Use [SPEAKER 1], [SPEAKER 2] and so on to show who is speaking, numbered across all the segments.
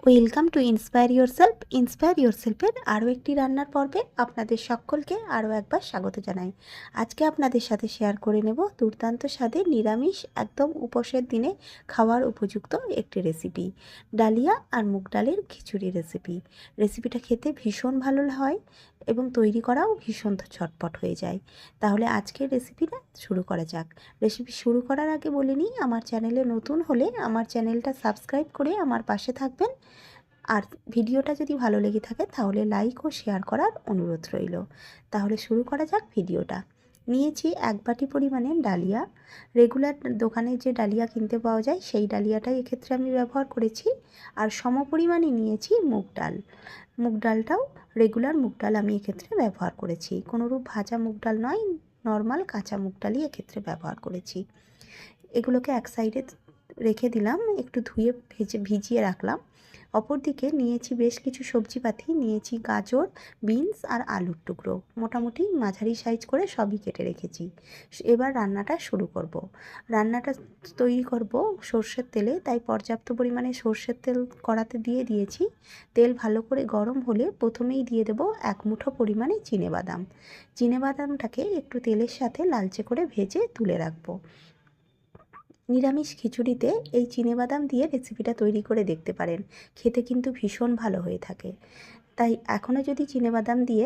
[SPEAKER 1] Welcome to inspire ইয়োরসেলফের আরও একটি রান্নার পর্বে আপনাদের সকলকে আরও একবার স্বাগত জানাই। আজকে আপনাদের সাথে শেয়ার করে নেব দুর্দান্ত স্বাদের নিরামিষ একদম উপোসের দিনে খাওয়ার উপযুক্ত একটি রেসিপি, ডালিয়া আর মুগ ডালের খিচুড়ি রেসিপিটা খেতে ভীষণ ভালো হয় এবং তৈরি করাও ভীষণ ঝটপট হয়ে যায়। তাহলে আজকের রেসিপিটা শুরু করা যাক। রেসিপি শুরু করার আগে বলে নিই, আমার চ্যানেলে নতুন হলে আমার চ্যানেলটা সাবস্ক্রাইব করে আমার পাশে থাকবেন। আর ভিডিওটা যদি ভালো লেগে থাকে তাহলে লাইক ও শেয়ার করার অনুরোধ রইল। তাহলে শুরু করা যাক ভিডিওটা। নিয়েছি 1 বাটি পরিমাণে ডালিয়া। রেগুলার দোকানে যে ডালিয়া কিনতে পাওয়া যায় সেই ডালিয়াটাই এক্ষেত্রে আমি ব্যবহার করেছি। আর সম পরিমাণে নিয়েছি মুগ ডাল। মুগ ডালটাও রেগুলার মুগ ডাল আমি এক্ষেত্রে ব্যবহার করেছি, কোনোরূপ ভাজা মুগ ডাল নয়, নর্মাল কাঁচা মুগ ডালই এক্ষেত্রে ব্যবহার করেছি। এগুলোকে এক সাইডে রেখে দিলাম, একটু ধুয়ে ভিজিয়ে রাখলাম। অপরদিকে নিয়েছি বেশ কিছু সবজিপাতি, নিয়েছি গাজর, বিনস আর আলুর টুকরো, মোটামুটি মাঝারি সাইজ করে সবই কেটে রেখেছি। এবার রান্নাটা শুরু করব। রান্নাটা তৈরি করব সর্ষের তেলে, তাই পর্যাপ্ত পরিমাণে সর্ষের তেল কড়াতে দিয়ে দিয়েছি। তেল ভালো করে গরম হলে প্রথমেই দিয়ে দেব 1 মুঠো পরিমাণে চিনেবাদামটাকে একটু তেলের সাথে লালচে করে ভেজে তুলে রাখবো। নিরামিষ খিচুড়িতে এই চিনেবাদাম দিয়ে রেসিপিটা তৈরি করে দেখতে পারেন, খেতে কিন্তু ভীষণ ভালো হয়ে থাকে। তাই এখনও যদি চিনেবাদাম দিয়ে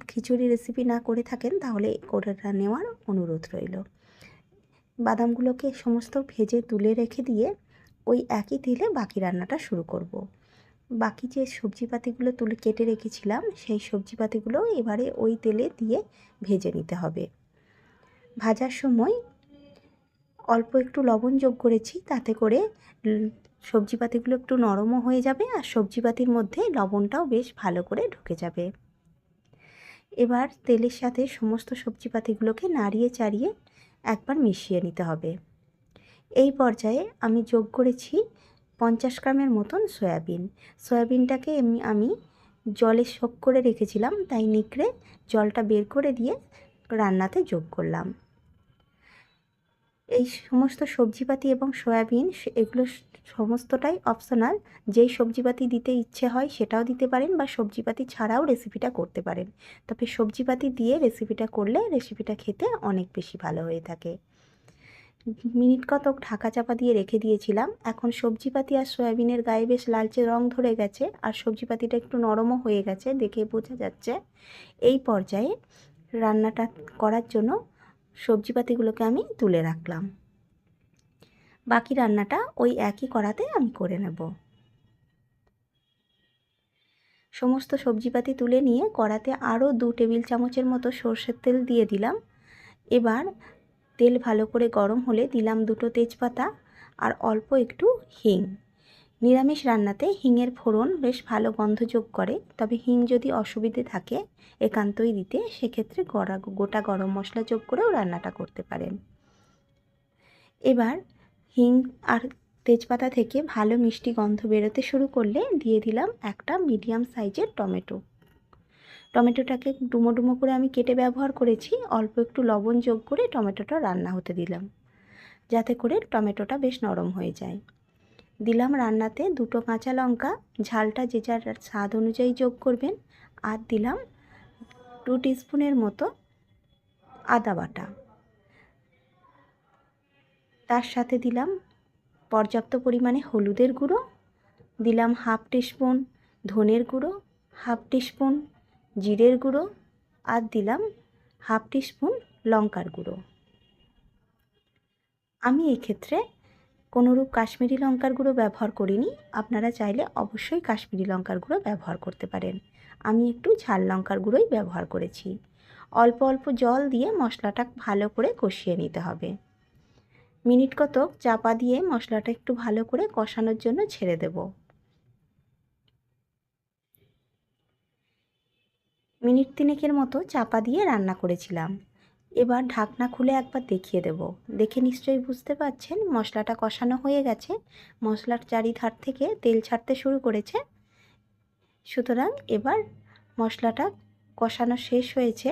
[SPEAKER 1] খিচুড়ি রেসিপি না করে থাকেন তাহলে করে নেওয়ার অনুরোধ রইল। বাদামগুলোকে সমস্ত ভেজে তুলে রেখে দিয়ে ওই একই তেলে বাকি রান্নাটা শুরু করব। বাকি যে সবজিপাতিগুলো কেটে রেখেছিলাম সেই সবজিপাতিগুলো এবারে ওই তেলে দিয়ে ভেজে নিতে হবে। ভাজার সময় অল্প একটু লবণ যোগ করেছি, তাতে করে সবজিপাতিগুলো একটু নরমও হয়ে যাবে আর সবজিপাতির মধ্যে লবণটাও বেশ ভালো করে ঢুকে যাবে। এবার তেলের সাথে সমস্ত সবজিপাতিগুলোকে নাড়িয়ে চাড়িয়ে একবার মিশিয়ে নিতে হবে। এই পর্যায়ে আমি যোগ করেছি 50 গ্রামের মতন সয়াবিনটাকে আমি জলে সোক করে রেখেছিলাম, তাই নিকড়ে জলটা বের করে দিয়ে রান্নাতে যোগ করলাম। এই সমস্ত সবজিপাতি এবং সয়াবিন এগুলো সমস্তটাই অপশনাল, যেই সবজিপাতি দিতে ইচ্ছে হয় সেটাও দিতে পারেন বা সবজিপাতি ছাড়াও রেসিপিটা করতে পারেন। তবে সবজিপাতি দিয়ে রেসিপিটা করলে রেসিপিটা খেতে অনেক বেশি ভালো হয়ে থাকে। মিনিট কতক ঢাকা চাপা দিয়ে রেখে দিয়েছিলাম। এখন সবজিপাতি আর সয়াবিনের গায়ে বেশ লালচে রং ধরে গেছে আর সবজিপাতিটা একটু নরমও হয়ে গেছে, দেখে বোঝা যাচ্ছে। এই পর্যায়ে রান্নাটা করার জন্য সবজিপাতিগুলোকে আমি তুলে রাখলাম। বাকি রান্নাটা ওই একই কড়াতে আমি করে নেব। সমস্ত সবজিপাতি তুলে নিয়ে কড়াতে আরও 2 টেবিল চামচের মতো সর্ষের তেল দিয়ে দিলাম। এবার তেল ভালো করে গরম হলে দিলাম 2টো তেজপাতা আর অল্প একটু হিং। নিরামিষ রান্নাতে হিংয়ের ফোড়ন বেশ ভালো গন্ধ যোগ করে, তবে হিং যদি অসুবিধে থাকে একান্তই দিতে, সেক্ষেত্রে গোটা গরম মশলা যোগ করেও রান্নাটা করতে পারেন। এবার হিং আর তেজপাতা থেকে ভালো মিষ্টি গন্ধ বেরোতে শুরু করলে দিয়ে দিলাম একটা মিডিয়াম সাইজের টমেটোটাকে ডুমো ডুমো করে আমি কেটে ব্যবহার করেছি। অল্প একটু লবণ যোগ করে টমেটোটা রান্না হতে দিলাম, যাতে করে টমেটোটা বেশ নরম হয়ে যায়। দিলাম রান্নাতে 2টো কাঁচা লঙ্কা, ঝালটা যে যার স্বাদ অনুযায়ী যোগ করবেন। আর দিলাম 2 টিস্পুনের মতো আদা বাটা। তার সাথে দিলাম পর্যাপ্ত পরিমাণে হলুদের গুঁড়ো, দিলাম 1/2 টিস্পুন ধনের গুঁড়ো, 1/2 টিস্পুন জিরের গুঁড়ো আর দিলাম 1/2 টিস্পুন লঙ্কার গুঁড়ো। আমি এক্ষেত্রে কোনোরূপ কাশ্মীরি লঙ্কার গুঁড়ো ব্যবহার করিনি, আপনারা চাইলে অবশ্যই কাশ্মীরি লঙ্কার গুঁড়ো ব্যবহার করতে পারেন। আমি একটু ঝাল লঙ্কার গুঁড়োই ব্যবহার করেছি। অল্প অল্প জল দিয়ে মশলাটা ভালো করে কষিয়ে নিতে হবে। মিনিট কতক চাপা দিয়ে মশলাটা একটু ভালো করে কষানোর জন্য ছেড়ে দেব। মিনিট 3 মতো চাপা দিয়ে রান্না করেছিলাম। এবার ঢাকনা খুলে একবার দেখিয়ে দেব। দেখে নিশ্চয়ই বুঝতে পারছেন মশলাটা কষানো হয়ে গেছে, মশলার চারিধার থেকে তেল ছাড়তে শুরু করেছে। সুতরাং এবার মশলাটা কষানো শেষ হয়েছে।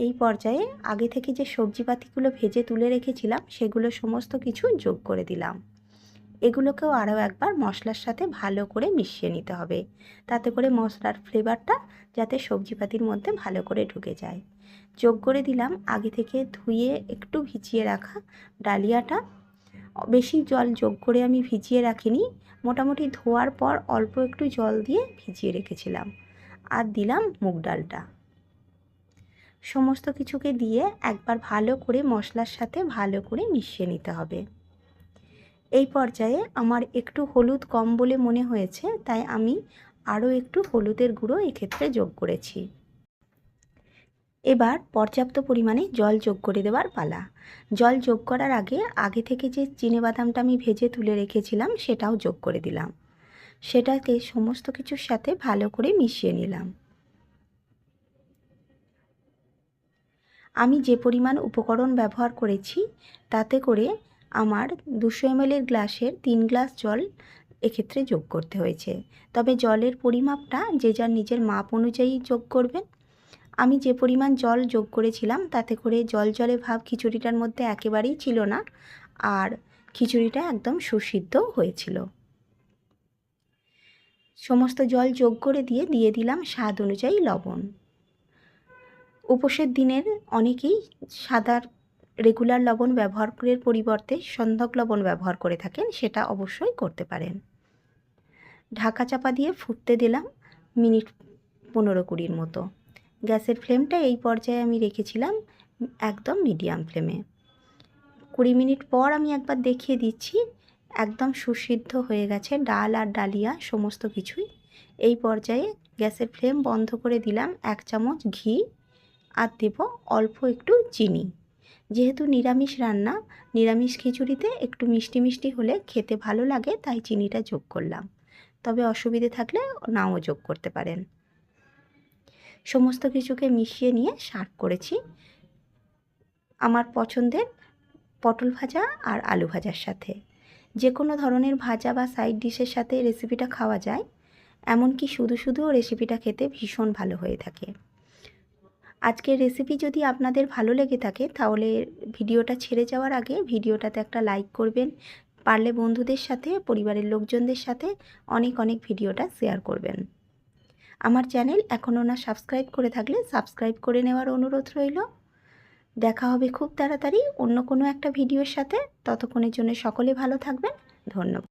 [SPEAKER 1] এই পর্যায়ে আগে থেকে যে সবজিপাতিগুলো ভেজে তুলে রেখেছিলাম সেগুলো সমস্ত কিছু যোগ করে দিলাম। এগুলোকেও আরও একবার মশলার সাথে ভালো করে মিশিয়ে নিতে হবে, তাতে করে মশলার ফ্লেভারটা যাতে সবজিপাতির মধ্যে ভালো করে ঢুকে যায়। যোগ করে দিলাম আগে থেকে ধুয়ে একটু ভিজিয়ে রাখা ডালিয়াটা। বেশি জল যোগ করে আমি ভিজিয়ে রাখিনি, মোটামুটি ধোয়ার পর অল্প একটু জল দিয়ে ভিজিয়ে রেখেছিলাম। আর দিলাম মুগ ডালটা। সমস্ত কিছুকে দিয়ে একবার ভালো করে মশলার সাথে ভালো করে মিশিয়ে নিতে হবে। এই পর্যায়ে আমার একটু হলুদ কম বলে মনে হয়েছে, তাই আমি আরও একটু হলুদের গুঁড়ো এক্ষেত্রে যোগ করেছি। এবার পর্যাপ্ত পরিমাণে জল যোগ করে দেওয়ার পালা। জল যোগ করার আগে থেকে যে চিনেবাদামটা আমি ভেজে তুলে রেখেছিলাম সেটাও যোগ করে দিলাম। সেটাকে সমস্ত কিছুর সাথে ভালো করে মিশিয়ে নিলাম। আমি যে পরিমাণ উপকরণ ব্যবহার করেছি তাতে করে আমার 200 ml গ্লাসের 3 গ্লাস জল এক্ষেত্রে যোগ করতে হয়েছে। তবে জলের পরিমাপটা যে যার নিজের মাপ অনুযায়ী যোগ করবেন। আমি যে পরিমাণ জল যোগ করেছিলাম তাতে করে জল জলে ভাব খিচুড়িটার মধ্যে একেবারেই ছিল না, আর খিচুড়িটা একদম সুসিদ্ধ হয়েছিল। সমস্ত জল যোগ করে দিয়ে দিলাম স্বাদ অনুযায়ী লবণ। উপোসের দিনের অনেকেই সাদা রেগুলার লবণ ব্যবহারের পরিবর্তে সন্ধক লবণ ব্যবহার করে থাকেন, সেটা অবশ্যই করতে পারেন। ঢাকা চাপা দিয়ে ফুটতে দিলাম মিনিট 15-20 মতো। গ্যাসের ফ্লেমটা এই পর্যায়ে আমি রেখেছিলাম একদম মিডিয়াম ফ্লেমে। 20 মিনিট পর আমি একবার দেখিয়ে দিচ্ছি, একদম সুসিদ্ধ হয়ে গেছে ডাল আর ডালিয়া সমস্ত কিছুই। এই পর্যায়ে গ্যাসের ফ্লেম বন্ধ করে দিলাম 1 চামচ ঘি, আর দেব অল্প একটু চিনি। যেহেতু নিরামিষ রান্না, নিরামিষ খিচুড়িতে একটু মিষ্টি মিষ্টি হলে খেতে ভালো লাগে, তাই চিনিটা যোগ করলাম। তবে অসুবিধে থাকলে নাও যোগ করতে পারেন। সমস্ত কিছুকে মিশিয়ে নিয়ে সার্ভ করেছি আমার পছন্দের পটল ভাজা আর আলু ভাজার সাথে। যে কোনো ধরনের ভাজা বা সাইড ডিশের সাথে রেসিপিটা খাওয়া যায়, এমনকি শুধু শুধুও রেসিপিটা খেতে ভীষণ ভালো হয়ে থাকে। আজকের রেসিপি যদি আপনাদের ভালো লেগে থাকে তাহলে ভিডিওটা ছেড়ে যাওয়ার আগে ভিডিওটাতে একটা লাইক করবেন, পারলে বন্ধুদের সাথে পরিবারের লোকজনদের সাথে অনেক ভিডিওটা শেয়ার করবেন। আমার চ্যানেল এখনও না সাবস্ক্রাইব করে থাকলে সাবস্ক্রাইব করে নেওয়ার অনুরোধ রইল। দেখা হবে খুব তাড়াতাড়ি অন্য কোনো একটা ভিডিওর সাথে। ততক্ষণের জন্য সকলে ভালো থাকবেন। ধন্যবাদ।